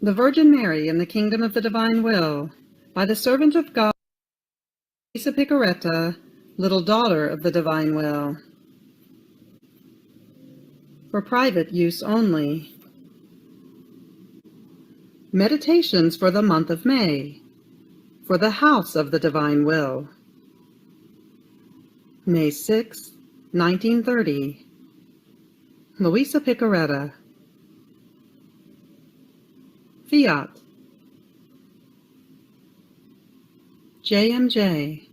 The Virgin Mary in the Kingdom of the Divine Will, by the servant of God, Luisa Picaretta, little daughter of the Divine Will. For private use only. Meditations for the month of May, for the House of the Divine Will. May 6, 1930. Luisa Picaretta. Fiat. JMJ.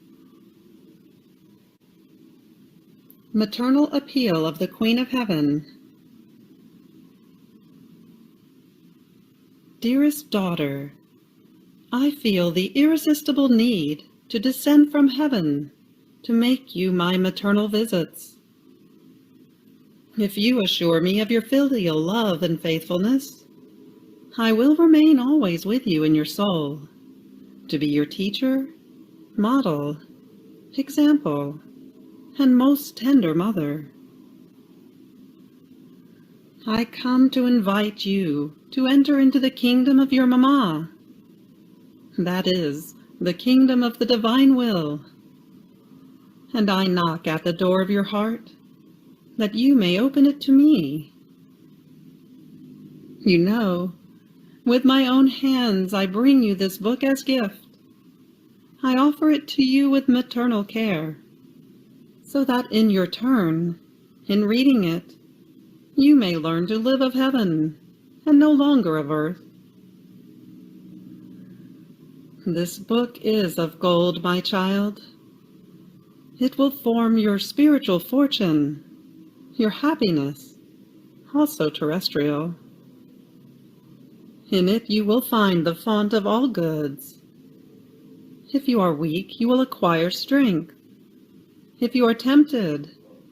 Maternal Appeal of the Queen of Heaven. Dearest daughter, I feel the irresistible need to descend from heaven to make you my maternal visits. If you assure me of your filial love and faithfulness, I will remain always with you in your soul, to be your teacher, model, example, and most tender mother. I come to invite you to enter into the kingdom of your Mama, that is, the kingdom of the Divine Will, and I knock at the door of your heart, that you may open it to me. You know, with my own hands I bring you this book as gift. I offer it to you with maternal care, so that in your turn, in reading it, you may learn to live of heaven, and no longer of earth. This book is of gold, my child. It will form your spiritual fortune, your happiness, also terrestrial. In it you will find the font of all goods. If you are weak, you will acquire strength. If you are tempted,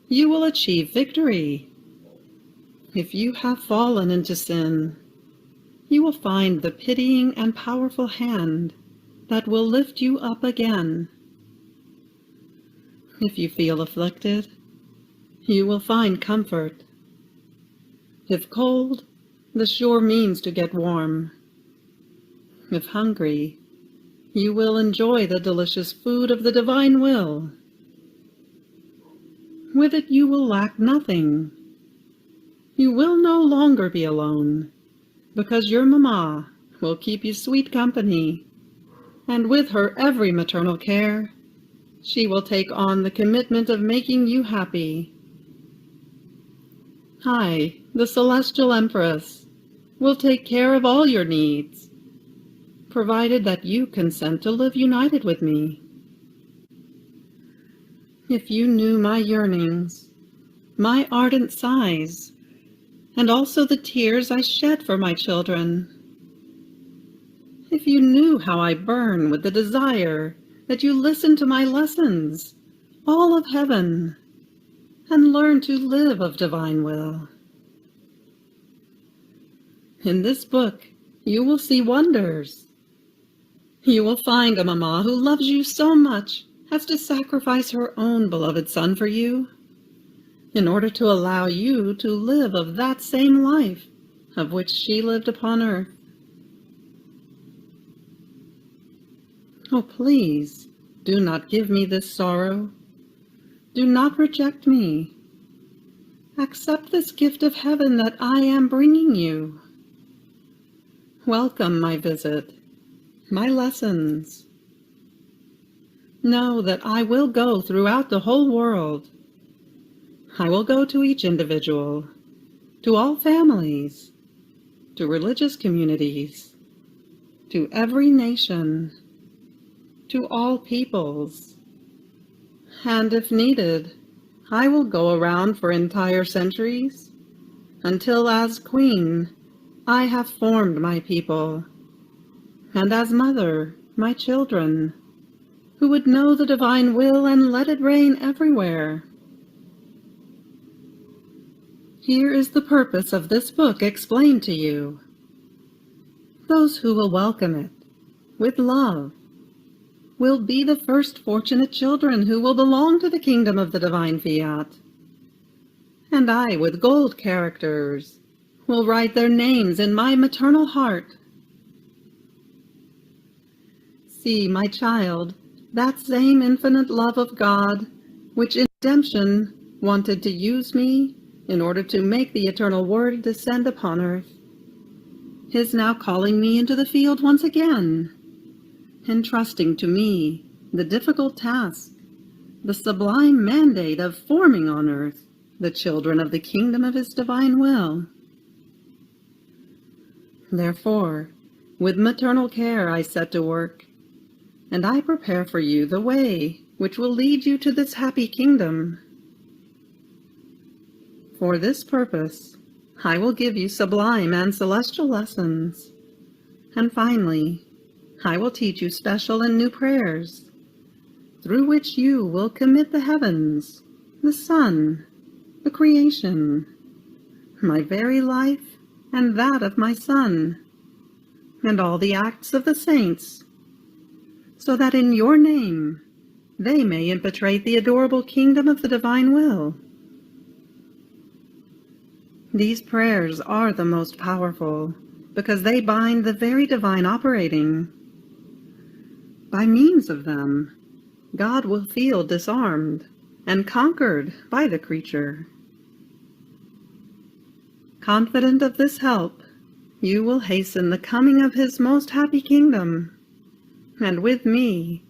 you will achieve victory. If you have fallen into sin, you will find the pitying and powerful hand that will lift you up again. If you feel afflicted, you will find comfort. If cold, the sure means to get warm. If hungry, you will enjoy the delicious food of the Divine Will. With it you will lack nothing. You will no longer be alone, because your Mama will keep you sweet company, and with her every maternal care, she will take on the commitment of making you happy. I, the Celestial Empress, will take care of all your needs, provided that you consent to live united with me. If you knew my yearnings, my ardent sighs, and also the tears I shed for my children, if you knew how I burn with the desire that you listen to my lessons, all of heaven, and learn to live of Divine Will. In this book, you will see wonders. You will find a Mama who loves you so much as to sacrifice her own beloved son for you, in order to allow you to live of that same life of which she lived upon earth. Oh, please, do not give me this sorrow. Do not reject me. Accept this gift of heaven that I am bringing you. Welcome my visit, my lessons. Know that I will go throughout the whole world. I will go to each individual, to all families, to religious communities, to every nation, to all peoples. And if needed, I will go around for entire centuries, until as Queen, I have formed my people, and as Mother, my children, who would know the Divine Will and let it reign everywhere. Here is the purpose of this book explained to you. Those who will welcome it, with love, will be the first fortunate children who will belong to the kingdom of the Divine Fiat. And I, with gold characters, will write their names in my maternal heart. See, my child, that same infinite love of God, which in redemption wanted to use me in order to make the eternal Word descend upon earth, is now calling me into the field once again, entrusting to me the difficult task, the sublime mandate of forming on earth the children of the kingdom of His divine will. Therefore, with maternal care I set to work, and I prepare for you the way which will lead you to this happy kingdom. For this purpose, I will give you sublime and celestial lessons, and finally, I will teach you special and new prayers, through which you will commit the heavens, the sun, the creation, my very life and that of my Son, and all the acts of the saints, so that in your name they may impetrate the adorable kingdom of the divine will. These prayers are the most powerful, because they bind the very divine operating. By means of them, God will feel disarmed and conquered by the creature. Confident of this help, you will hasten the coming of His most happy kingdom, and with me,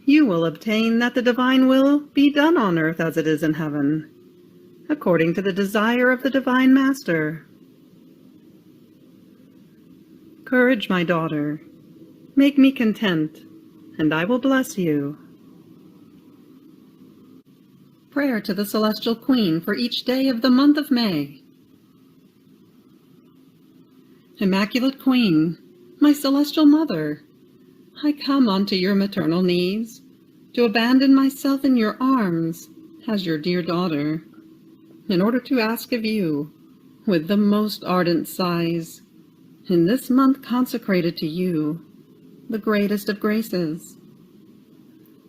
you will obtain that the divine will be done on earth as it is in heaven, according to the desire of the divine Master. Courage, my daughter. Make me content, and I will bless you. Prayer to the Celestial Queen for each day of the month of May. Immaculate Queen, my Celestial Mother, I come onto your maternal knees to abandon myself in your arms as your dear daughter, in order to ask of you, with the most ardent sighs, in this month consecrated to you, the greatest of graces,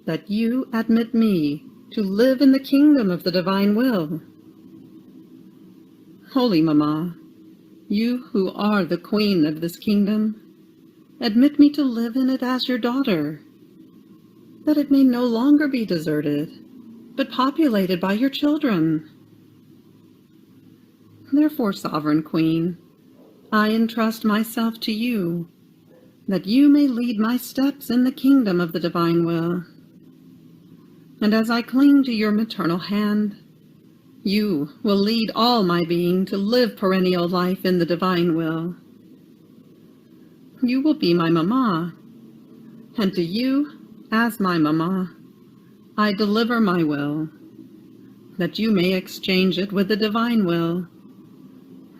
that you admit me to live in the kingdom of the divine will. Holy Mamma, you who are the queen of this kingdom, admit me to live in it as your daughter, that it may no longer be deserted, but populated by your children. Therefore, Sovereign Queen, I entrust myself to you, that you may lead my steps in the kingdom of the divine will. And as I cling to your maternal hand, you will lead all my being to live perennial life in the divine will. You will be my Mamma, and to you, as my Mamma, I deliver my will, that you may exchange it with the divine will,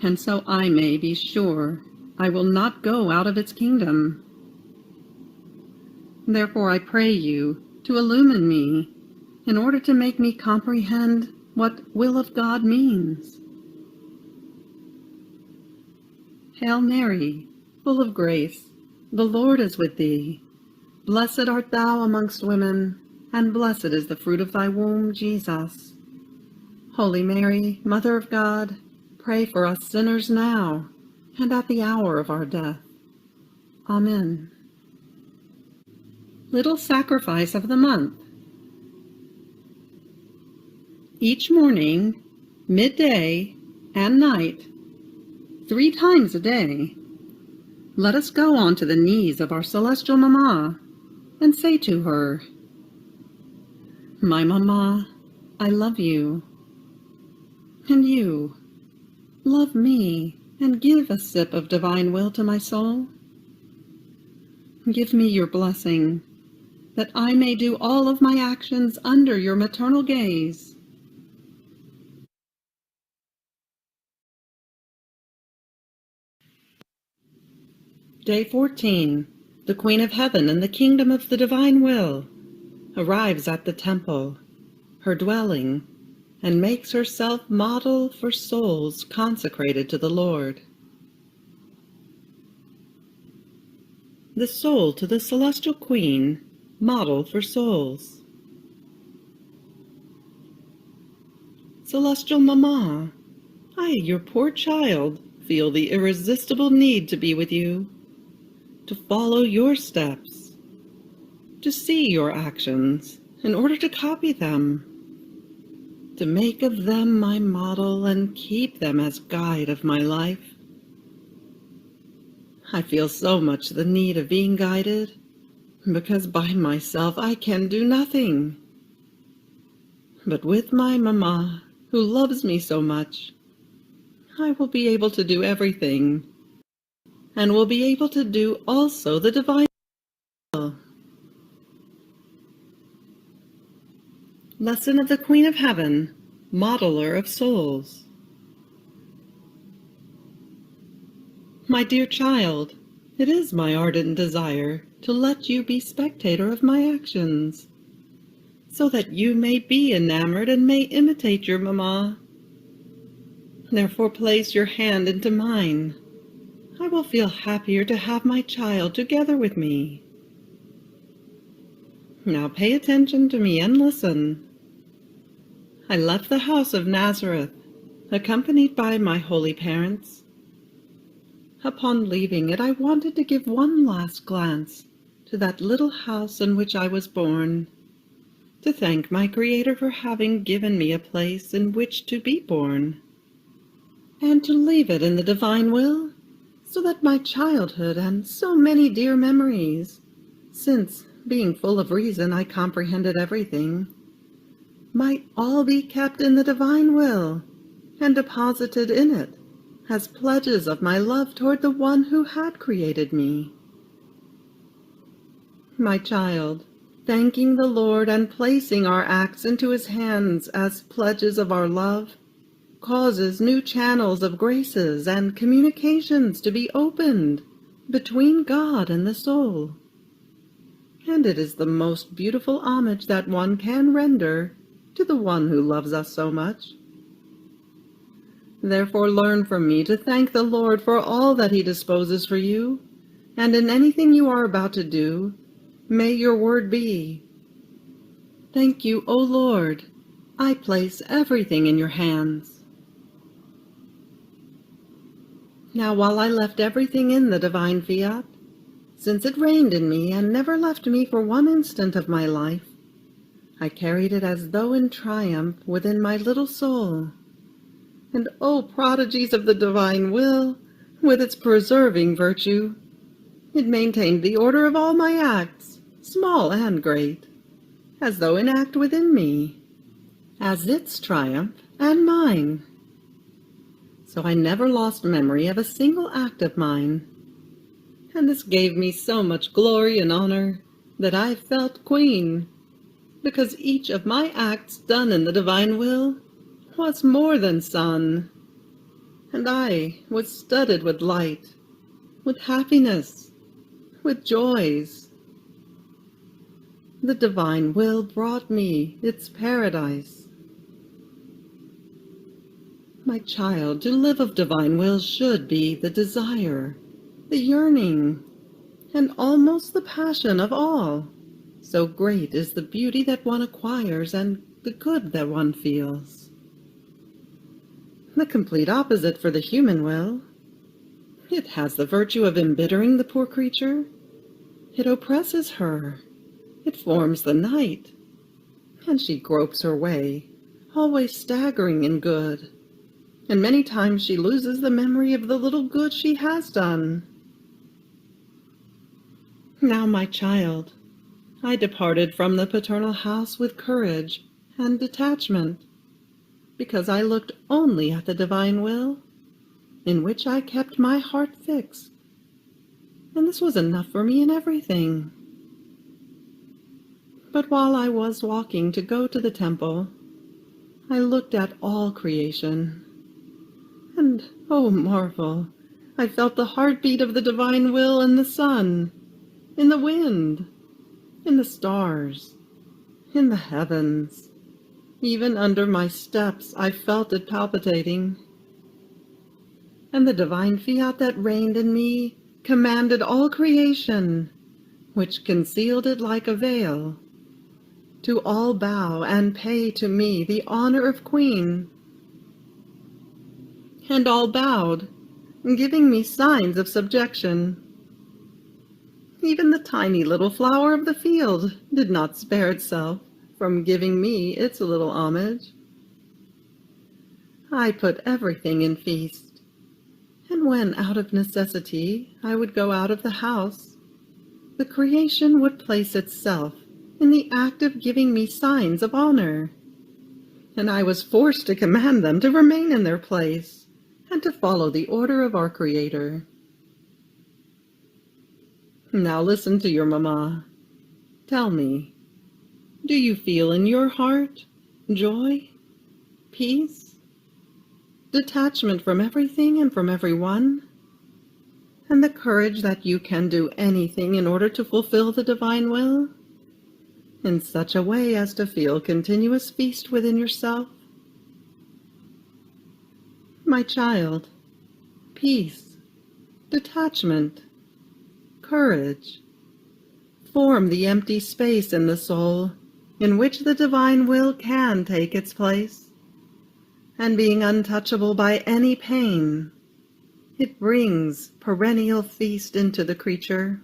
and so I may be sure I will not go out of its kingdom. Therefore I pray you to illumine me, in order to make me comprehend what will of God means. Hail Mary, full of grace, the Lord is with thee. Blessed art thou amongst women, and blessed is the fruit of thy womb, Jesus. Holy Mary, Mother of God, pray for us sinners now, and at the hour of our death. Amen. Little Sacrifice of the Month. Each morning, midday, and night, 3 times a day, let us go on to the knees of our Celestial Mamma and say to her, My Mamma, I love you. And you, love me and give a sip of divine will to my soul. Give me your blessing, that I may do all of my actions under your maternal gaze. Day 14. The Queen of Heaven in the Kingdom of the Divine Will arrives at the temple, her dwelling, and makes herself model for souls consecrated to the Lord. The Soul to the Celestial Queen, model for souls. Celestial Mamma, I, your poor child, feel the irresistible need to be with you, to follow your steps, to see your actions in order to copy them, to make of them my model and keep them as guide of my life. I feel so much the need of being guided, because by myself I can do nothing. But with my Mama, who loves me so much, I will be able to do everything, and will be able to do also the divine will. Lesson of the Queen of Heaven, Modeler of Souls. My dear child, it is my ardent desire to let you be spectator of my actions, so that you may be enamored and may imitate your Mama. Therefore place your hand into mine. I will feel happier to have my child together with me. Now pay attention to me and listen. I left the house of Nazareth, accompanied by my holy parents. Upon leaving it, I wanted to give one last glance to that little house in which I was born, to thank my Creator for having given me a place in which to be born, and to leave it in the divine will, so that my childhood and so many dear memories, since, being full of reason, I comprehended everything, might all be kept in the divine will and deposited in it as pledges of my love toward the one who had created me. My child, thanking the Lord and placing our acts into his hands as pledges of our love, causes new channels of graces and communications to be opened between God and the soul. And it is the most beautiful homage that one can render to the one who loves us so much. Therefore learn from me to thank the Lord for all that he disposes for you, and in anything you are about to do, may your word be, "Thank you, O Lord, I place everything in your hands." Now while I left everything in the divine fiat, since it reigned in me and never left me for one instant of my life, I carried it as though in triumph within my little soul. And O prodigies of the divine will, with its preserving virtue, it maintained the order of all my acts, small and great, as though in act within me, as its triumph and mine. So I never lost memory of a single act of mine, and this gave me so much glory and honor that I felt queen, because each of my acts done in the divine will was more than sun, and I was studded with light, with happiness, with joys. The divine will brought me its paradise. My child, to live of divine will should be the desire, the yearning, and almost the passion of all. So great is the beauty that one acquires and the good that one feels. The complete opposite for the human will. It has the virtue of embittering the poor creature. It oppresses her. It forms the night. And she gropes her way, always staggering in good. And many times she loses the memory of the little good she has done. Now, my child, I departed from the paternal house with courage and detachment, because I looked only at the divine will, in which I kept my heart fixed, and this was enough for me in everything. But while I was walking to go to the temple, I looked at all creation, and, oh marvel, I felt the heartbeat of the divine will in the sun, in the wind, in the stars, in the heavens. Even under my steps I felt it palpitating. And the divine fiat that reigned in me commanded all creation, which concealed it like a veil, to all bow and pay to me the honor of queen. And all bowed, giving me signs of subjection. Even the tiny little flower of the field did not spare itself from giving me its little homage. I put everything in feast, and when out of necessity I would go out of the house, the creation would place itself in the act of giving me signs of honor, and I was forced to command them to remain in their place and to follow the order of our Creator. Now listen to your mamma. Tell me, do you feel in your heart joy, peace, detachment from everything and from everyone, and the courage that you can do anything in order to fulfill the divine will, in such a way as to feel continuous feast within yourself? My child, peace, detachment, courage form the empty space in the soul in which the divine will can take its place, and being untouchable by any pain, it brings perennial feast into the creature.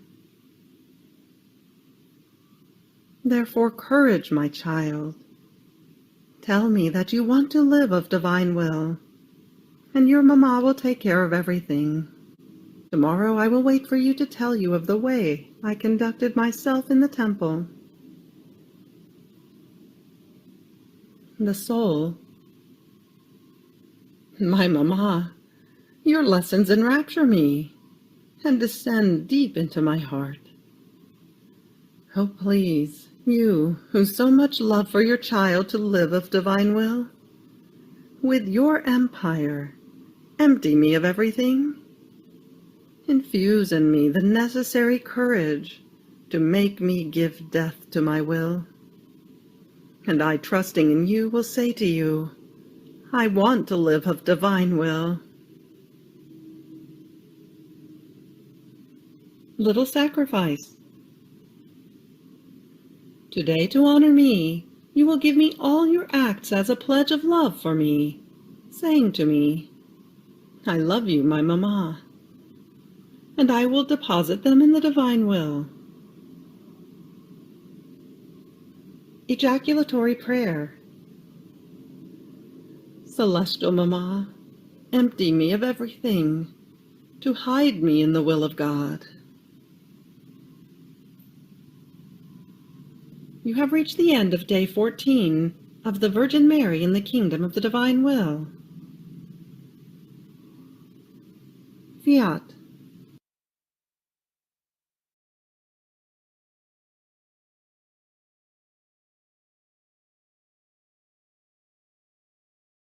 Therefore, courage, my child. Tell me that you want to live of divine will, and your mamma will take care of everything. Tomorrow I will wait for you to tell you of the way I conducted myself in the temple. The soul. My mamma, your lessons enrapture me and descend deep into my heart. Oh, please, you who so much love for your child to live of divine will, with your empire, empty me of everything. Infuse in me the necessary courage to make me give death to my will. And I, trusting in you, will say to you, I want to live of divine will. Little sacrifice. Today, to honor me, you will give me all your acts as a pledge of love for me, saying to me, I love you, my mamma, and I will deposit them in the divine will. Ejaculatory prayer. Celestial mamma, empty me of everything to hide me in the will of God. You have reached the end of day 14 of the Virgin Mary in the Kingdom of the Divine Will. Fiat.